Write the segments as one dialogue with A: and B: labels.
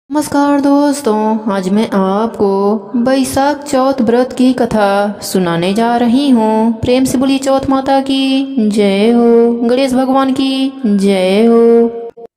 A: नमस्कार दोस्तों, आज मैं आपको बैसाख चौथ व्रत की कथा सुनाने जा रही हूँ। प्रेम से बोली चौथ माता की जय हो, गणेश भगवान की जय हो।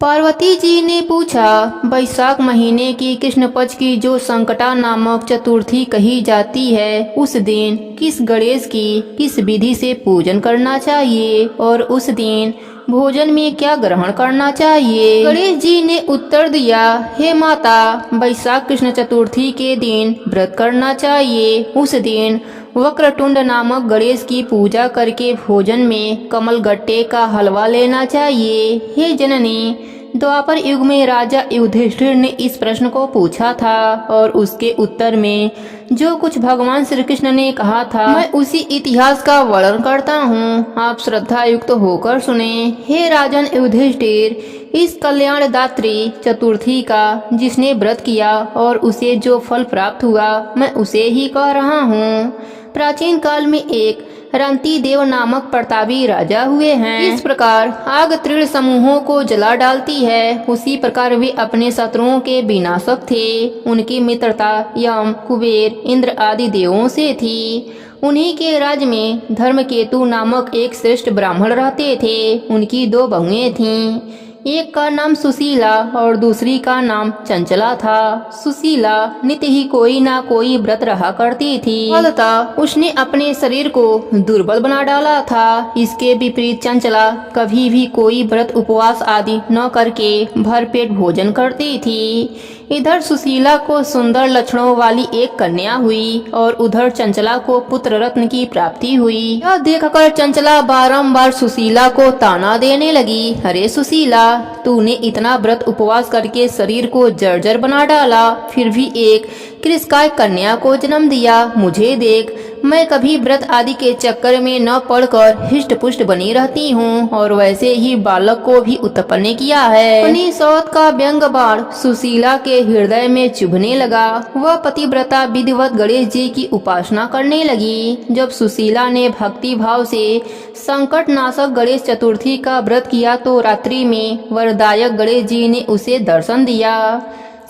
A: पार्वती जी ने पूछा, बैसाख महीने की कृष्ण पक्ष की जो संकटा नामक चतुर्थी कही जाती है, उस दिन किस गणेश की किस विधि से पूजन करना चाहिए और उस दिन भोजन में क्या ग्रहण करना चाहिए। गणेश जी ने उत्तर दिया, हे माता, बैसाख कृष्ण चतुर्थी के दिन व्रत करना चाहिए। उस दिन वक्रतुंड नामक गणेश की पूजा करके भोजन में कमल गट्टे का हलवा लेना चाहिए। हे जननी, द्वापर युग में राजा युधिष्ठिर ने इस प्रश्न को पूछा था और उसके उत्तर में जो कुछ भगवान श्री कृष्ण ने कहा था, मैं उसी इतिहास का वर्णन करता हूँ। आप श्रद्धा युक्त होकर सुने। हे राजन युधिष्ठिर, इस कल्याणदात्री चतुर्थी का जिसने व्रत किया और उसे जो फल प्राप्त हुआ, मैं उसे ही कह रहा हूँ। प्राचीन काल में एक रंती देव नामक प्रतापी राजा हुए हैं। इस प्रकार आग तीव्र समूहों को जला डालती है, उसी प्रकार वे अपने शत्रुओं के विनाशक थे। उनकी मित्रता यम, कुबेर, इंद्र आदि देवों से थी। उन्हीं के राज्य में धर्मकेतु नामक एक श्रेष्ठ ब्राह्मण रहते थे। उनकी दो बहुएं थीं। एक का नाम सुशीला और दूसरी का नाम चंचला था। सुशीला नित्य ही कोई ना कोई व्रत रहा करती थी, फलतः उसने अपने शरीर को दुर्बल बना डाला था। इसके विपरीत चंचला कभी भी कोई व्रत उपवास आदि न करके भरपेट भोजन करती थी। इधर सुशीला को सुंदर लक्षणों वाली एक कन्या हुई और उधर चंचला को पुत्र रत्न की प्राप्ति हुई। यह देखकर चंचला बारंबार सुशीला को ताना देने लगी, अरे सुशीला, तूने इतना व्रत उपवास करके शरीर को जर्जर बना डाला, फिर भी एक कृषकाय कन्या को जन्म दिया। मुझे देख, मैं कभी व्रत आदि के चक्कर में न पड़कर हिष्ट पुष्ट बनी रहती हूँ और वैसे ही बालक को भी उत्पन्न किया है। अपनी सौत का व्यंग बाण सुशीला के हृदय में चुभने लगा। वह पतिव्रता विधिवत गणेश जी की उपासना करने लगी। जब सुशीला ने भक्ति भाव से संकट नाशक गणेश चतुर्थी का व्रत किया तो रात्रि में वरदायक गणेश जी ने उसे दर्शन दिया।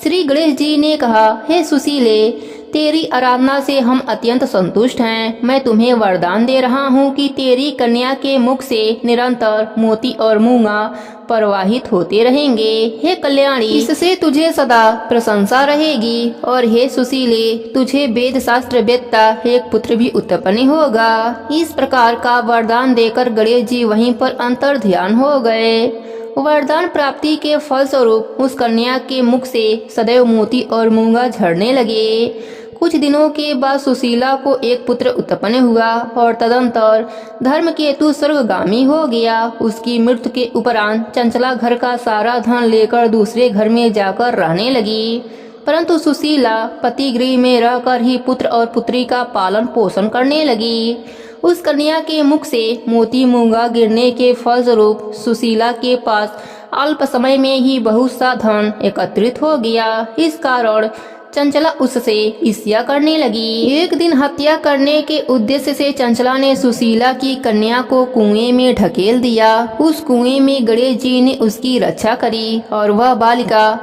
A: श्री गणेश जी ने कहा, हे सुशीले, तेरी आराधना से हम अत्यंत संतुष्ट हैं। मैं तुम्हें वरदान दे रहा हूँ कि तेरी कन्या के मुख से निरंतर मोती और मूंगा प्रवाहित होते रहेंगे। हे कल्याणी, इससे तुझे सदा प्रशंसा रहेगी और हे सुशीले, तुझे वेद शास्त्र वेत्ता एक पुत्र भी उत्पन्न होगा। इस प्रकार का वरदान देकर गणेश जी वहीं पर अंतर ध्यान हो गए। वरदान प्राप्ति के फलस्वरूप उस कन्या के मुख से सदैव मोती और मूंगा झड़ने लगे। कुछ दिनों के बाद सुशीला को एक पुत्र उत्पन्न हुआ और तदंतर धर्मकेतु स्वर्गगामी हो गया। उसकी मृत्यु के उपरांत चंचला घर का सारा धन लेकर दूसरे घर में जाकर रहने लगी, परंतु सुशीला पति गृह में रहकर ही पुत्र और पुत्री का पालन पोषण करने लगी। उस कन्या के मुख से मोती मूंगा गिरने के फलस्वरूप सुशीला के पास अल्प समय में ही बहुत सा धन एकत्रित हो गया। इस कारण चंचला उससे ईर्ष्या करने लगी। एक दिन हत्या करने के उद्देश्य से चंचला ने सुशीला की कन्या को कुएं में ढकेल दिया। उस कुएं में गणेश जी ने उसकी रक्षा करी और वह बालिका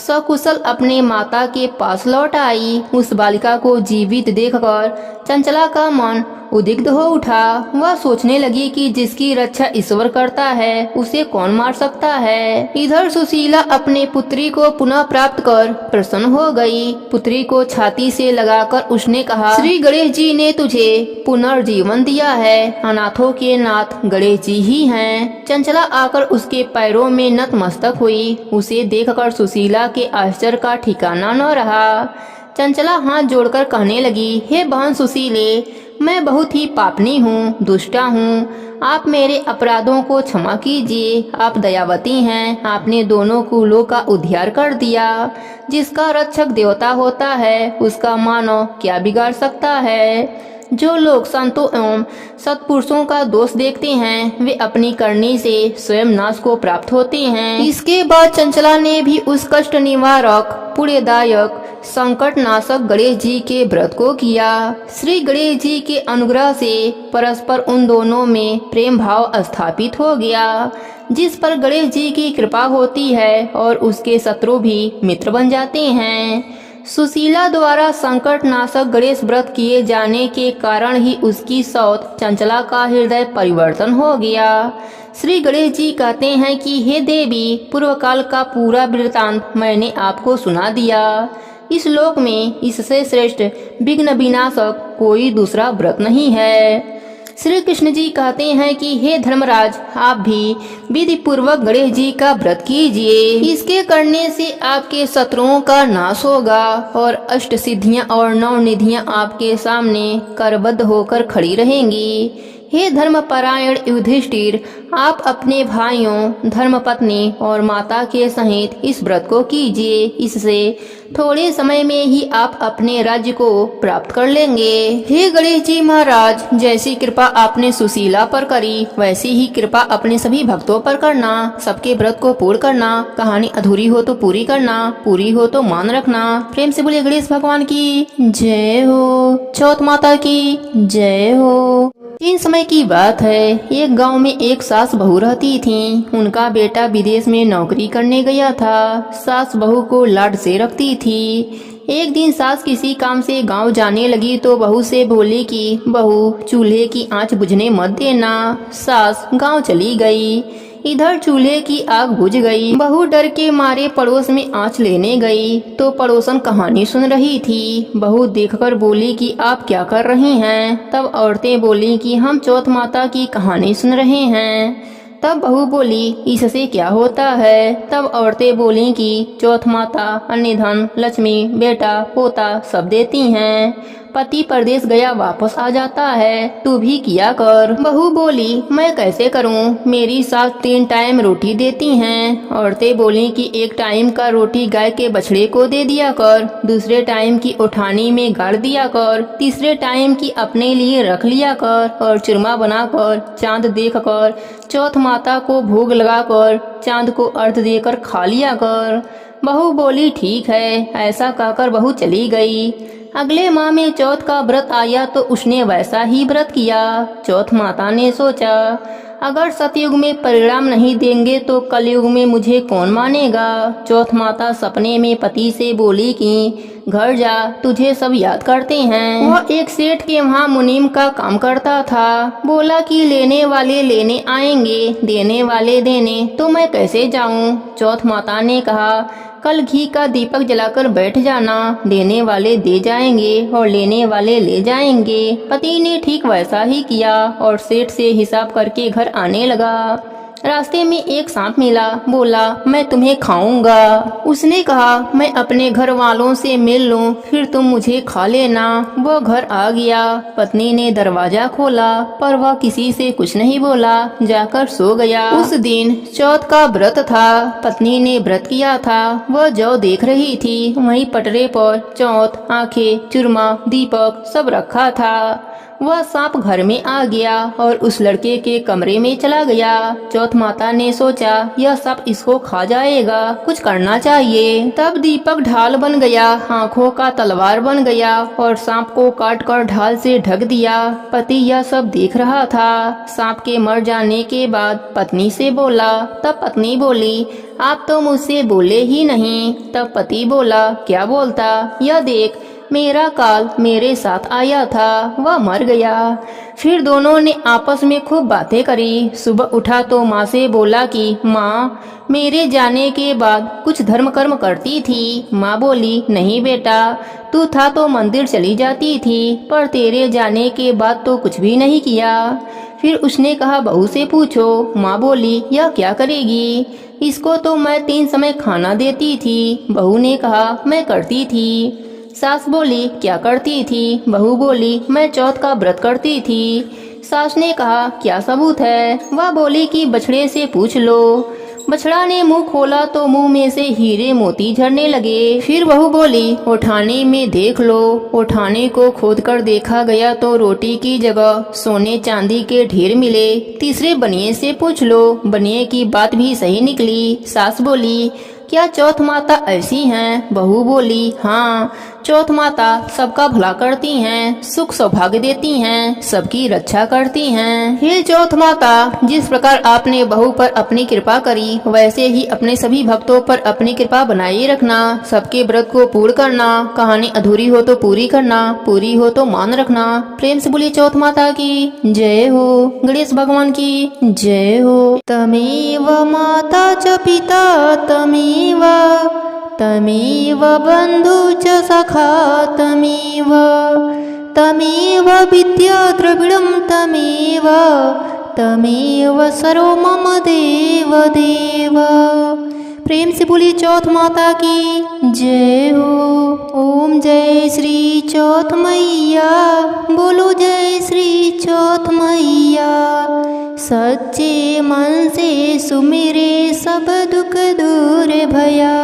A: सकुशल अपने माता के पास लौट आई। उस बालिका को जीवित देखकर चंचला का मन उद्विग्न हो उठा। वह सोचने लगी कि जिसकी रक्षा ईश्वर करता है, उसे कौन मार सकता है। इधर सुशीला अपने पुत्री को पुनः प्राप्त कर प्रसन्न हो गई। पुत्री को छाती से लगाकर उसने कहा, श्री गणेश जी ने तुझे पुनर्जीवन दिया है। अनाथों के नाथ गणेश जी ही हैं। चंचला आकर उसके पैरों में नतमस्तक हुई। उसे देखकर सुशीला के आश्चर्य का ठिकाना न रहा। चंचला हाथ जोड़कर कहने लगी, हे बहन सुशीले, मैं बहुत ही पापनी हूँ, दुष्टा हूँ। आप मेरे अपराधों को क्षमा कीजिए। आप दयावती हैं। आपने दोनों कुलों का उद्धार कर दिया। जिसका रक्षक देवता होता है, उसका मानव क्या बिगाड़ सकता है। जो लोग संतों एवं सत्पुरुषों का दोष देखते हैं, वे अपनी करनी से स्वयं नाश को प्राप्त होते हैं। इसके बाद चंचला ने भी उस कष्ट निवारक, पुण्यदायक, संकट नाशक गणेश जी के व्रत को किया। श्री गणेश जी के अनुग्रह से परस्पर उन दोनों में प्रेम भाव स्थापित हो गया। जिस पर गणेश जी की कृपा होती है और उसके शत्रु भी मित्र बन जाते हैं। सुशीला द्वारा संकट नाशक गणेश व्रत किए जाने के कारण ही उसकी सौत चंचला का हृदय परिवर्तन हो गया। श्री गणेश जी कहते हैं कि हे देवी, पूर्व काल का पूरा वृत्तांत मैंने आपको सुना दिया। इस लोक में इससे श्रेष्ठ विघ्न विनाशक कोई दूसरा व्रत नहीं है। श्री कृष्ण जी कहते हैं कि हे धर्मराज, आप भी विधि पूर्वक गणेश जी का व्रत कीजिए। इसके करने से आपके शत्रुओं का नाश होगा और अष्ट सिद्धियां और नौ निधियां आपके सामने करबद्ध होकर खड़ी रहेंगी। हे धर्मपरायण युधिष्ठिर, आप अपने भाइयों, धर्मपत्नी और माता के सहित इस व्रत को कीजिए। इससे थोड़े समय में ही आप अपने राज्य को प्राप्त कर लेंगे। हे गणेश जी महाराज, जैसी कृपा आपने सुशीला पर करी वैसी ही कृपा अपने सभी भक्तों पर करना। सबके व्रत को पूर्ण करना। कहानी अधूरी हो तो पूरी करना, पूरी हो तो मान रखना। प्रेम से बोलिए गणेश भगवान की जय हो, चौथ माता की जय हो। तीन समय की बात है। एक गांव में एक सास बहू रहती थी। उनका बेटा विदेश में नौकरी करने गया था। सास बहू को लाड से रखती थी। एक दिन सास किसी काम से गांव जाने लगी तो बहू से बोली कि बहू, चूल्हे की आंच बुझने मत देना। सास गांव चली गई। इधर चूल्हे की आग बुझ गई। बहू डर के मारे पड़ोस में आंच लेने गई तो पड़ोसन कहानी सुन रही थी। बहू देखकर बोली कि आप क्या कर रही हैं? तब औरतें बोली कि हम चौथ माता की कहानी सुन रहे हैं। तब बहू बोली, इससे क्या होता है? तब औरतें बोली कि चौथ माता अन्य धन, लक्ष्मी, बेटा, पोता सब देती हैं। पति परदेश गया वापस आ जाता है, तू भी किया कर। बहू बोली, मैं कैसे करूं? मेरी सास 3 टाइम रोटी देती हैं। औरतें बोली कि 1 टाइम का रोटी गाय के बछड़े को दे दिया कर, दूसरे टाइम की उठानी में गाड़ दिया कर, तीसरे टाइम की अपने लिए रख लिया कर और चूरमा बनाकर चांद देख कर चौथ माता को भोग लगाकर चांद को अर्घ देकर खा लिया कर। बहू बोली, ठीक है। ऐसा कहकर बहू चली गई। अगले माह में चौथ का व्रत आया तो उसने वैसा ही व्रत किया। चौथ माता ने सोचा, अगर सतयुग में परिणाम नहीं देंगे तो कलयुग में मुझे कौन मानेगा। चौथ माता सपने में पति से बोली कि घर जा, तुझे सब याद करते हैं। वह एक सेठ के वहाँ मुनीम का काम करता था। बोला कि लेने वाले लेने आएंगे, देने वाले देने, तो मैं कैसे जाऊँ। चौथ माता ने कहा, कल घी का दीपक जलाकर बैठ जाना, देने वाले दे जाएंगे और लेने वाले ले जाएंगे। पति ने ठीक वैसा ही किया और सेठ से हिसाब करके घर आने लगा। रास्ते में एक सांप मिला। बोला, मैं तुम्हें खाऊंगा। उसने कहा, मैं अपने घर वालों से मिल लूं, फिर तुम मुझे खा लेना। वह घर आ गया। पत्नी ने दरवाजा खोला पर वह किसी से कुछ नहीं बोला, जाकर सो गया। उस दिन चौथ का व्रत था। पत्नी ने व्रत किया था। वह जौ देख रही थी। वहीं पटरे पर चौथ, आंखें, चूरमा, दीपक सब रखा था। वह सांप घर में आ गया और उस लड़के के कमरे में चला गया। चौथ माता ने सोचा, यह सांप इसको खा जाएगा, कुछ करना चाहिए। तब दीपक ढाल बन गया, आंखों का तलवार बन गया और सांप को काट कर ढाल से ढक दिया। पति यह सब देख रहा था। सांप के मर जाने के बाद पत्नी से बोला। तब पत्नी बोली, आप तो मुझसे बोले ही नहीं। तब पति बोला, क्या बोलता? यह देख, मेरा काल मेरे साथ आया था, वह मर गया। फिर दोनों ने आपस में खूब बातें करी। सुबह उठा तो माँ से बोला कि माँ, मेरे जाने के बाद कुछ धर्म कर्म करती थी। माँ बोली, नहीं बेटा, तू था तो मंदिर चली जाती थी, पर तेरे जाने के बाद तो कुछ भी नहीं किया। फिर उसने कहा, बहू से पूछो। माँ बोली, यह क्या करेगी? इसको तो मैं 3 समय खाना देती थी। बहू ने कहा, मैं करती थी। सास बोली, क्या करती थी? बहू बोली, मैं चौथ का व्रत करती थी। सास ने कहा, क्या सबूत है? वह बोली कि बछड़े से पूछ लो। बछड़ा ने मुंह खोला तो मुंह में से हीरे मोती झरने लगे। फिर बहू बोली, उठाने में देख लो। उठाने को खोदकर देखा गया तो रोटी की जगह सोने चांदी के ढेर मिले। तीसरे बनिए से पूछ लो। बनिए की बात भी सही निकली। सास बोली, क्या चौथ माता ऐसी हैं? बहू बोली, हाँ, चौथ माता सबका भला करती हैं, सुख सौभाग्य देती हैं, सबकी रक्षा करती हैं। हे चौथ माता, जिस प्रकार आपने बहू पर अपनी कृपा करी, वैसे ही अपने सभी भक्तों पर अपनी कृपा बनाए रखना, सबके व्रत को पूर्ण करना, कहानी अधूरी हो तो पूरी करना, पूरी हो तो मान रखना। प्रेम से बोलिए चौथ माता की जय हो, गणेश भगवान की जय हो। तमेव माता च पिता तमेव, तमेव बन्धु च सखा तमेव, तमेव विद्या द्रविणं तमेव, तमेव सर्व मम देव देव। प्रेम से बोलिए चौथ माता की जय हो। ओम जय श्री चौथ मैया, बोलो जय श्री चौथ मैया। सच्चे मन से सुमिरे सब दुख दूर भया,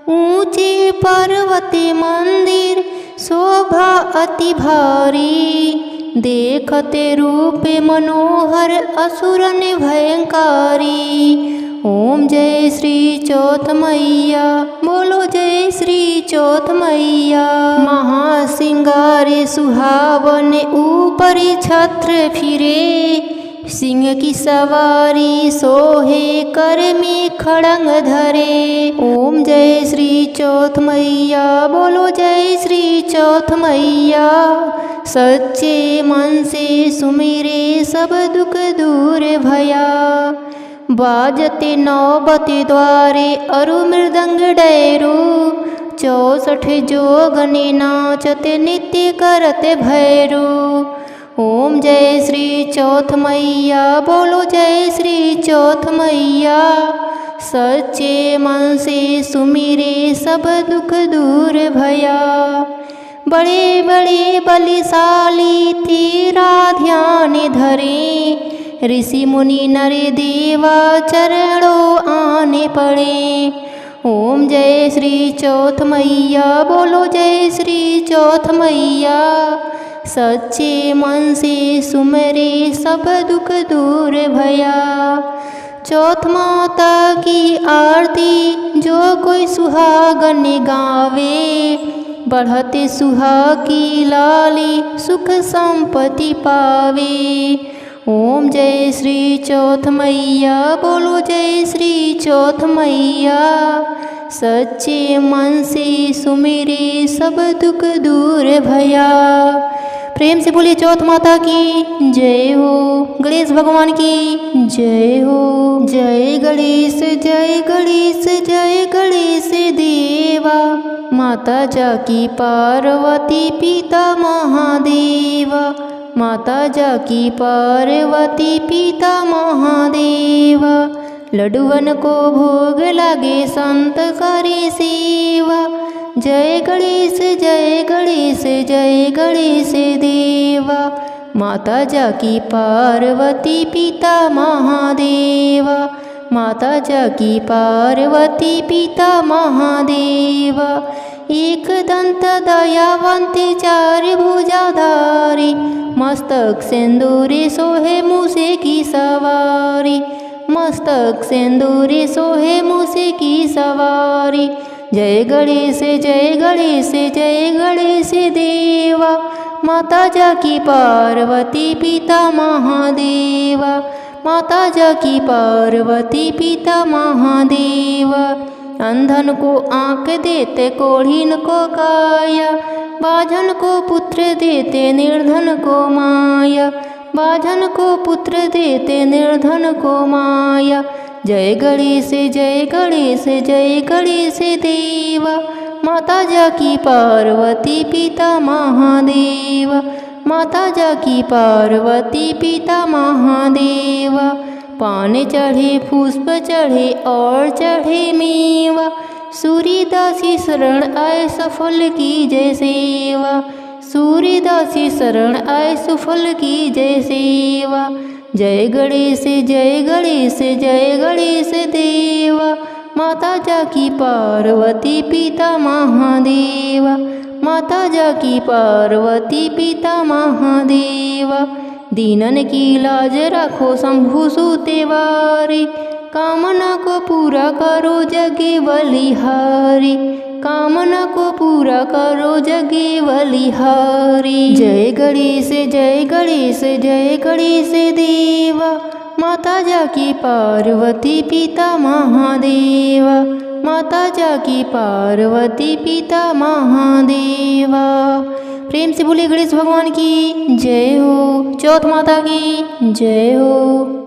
A: ऊंचे पर्वते मंदिर शोभा अति भारी, देखते रूप मनोहर असुरन भयंकारी। ओम जय श्री चौथ मैया, बोलो जय श्री चौथ मैया। महासिंगारे सुहावने ऊपर छत्र फिरे, सिंह की सवारी सोहे कर में खड़ंग धरे। ओम जय श्री चौथ मैया, बोलो जय श्री चौथ मैया। सच्चे मन से सुमिरे सब दुख दूर भया, बाजते नौबते द्वारे अरु मृदंग डैरू, 64 जोगने नाचते नित्य करते भैरू। ओम जय श्री चौथ मैया, बोलो जय श्री चौथ मैया। सच्चे मन से सुमिरे सब दुख दूर भया, बड़े बड़े बलिशाली तेरा ध्यान धरे, ऋषि मुनि नर देवा चरणों आने पड़े। ओम जय श्री चौथ मैया, बोलो जय श्री चौथ मैया। सच्चे मन से सुमरे सब दुख दूर भया, चौथ माता की आरती जो कोई सुहागन गावे, बढ़ते सुहाग की लाली सुख संपत्ति पावे। ओम जय श्री चौथ मैया, बोलो जय श्री चौथ मैया। सच्चे मन से सुमिरे सब दुख दूर भया। प्रेम से बोलिए चौथ माता की जय हो, गणेश भगवान की जय हो। जय गणेश जय गणेश जय गणेश देवा, माता जाकी पार्वती पिता महादेवा, माता जाकी पार्वती पिता महादेवा। लड्डुवन को भोग लागे संत करे सेवा, जय गणेश जय गणेश जय गणेश देवा। माता जाकी पार्वती पिता महादेवा, माता जाकी पार्वती पिता महादेवा। एक दंत दयावंत चार भुजाधारी, मस्तक सिंदूरी सोहे मूसे की सवारी, मस्तक सिंदूरी सोहे मूसे की सवारी। जय गणेश जय गणेश जय गणेश देवा, माता जाकी पार्वती पिता महादेवा, माता जाकी पार्वती पिता महादेवा। अंधन को आँख देते कोढ़ीन को काया, बाझन को पुत्र देते निर्धन को माया, बाझन को पुत्र देते निर्धन को माया। जय गणेश जय गणेश जय गणेश देवा, माता जाकी पार्वती पिता महादेवा, माता जाकी पार्वती पिता महादेवा। पान चढ़े पुष्प चढ़े और चढ़े मेवा, सूर्यदासी शरण आए सफल की जय सेवा, सूर्यदासी शरण आए सुफल की जय सेवा। जय गणेश जय गणेश जय गणेश देवा, माता जाकी पार्वती पिता महादेवा, माता जाकी पार्वती पिता महादेवा। दीनन की लाज रखो शंभु सुतेवारी, कामना को पूरा करो जगे बलिहारी, कामना को पूरा करो जगे बलिहारी। जय गणेश जय गणेश जय गणेश देवा, माता जाकी पार्वती पिता महादेवा, माता जाकी पार्वती पिता महादेवा। प्रेम से बोले गणेश भगवान की जय हो, चौथ माता की जय हो।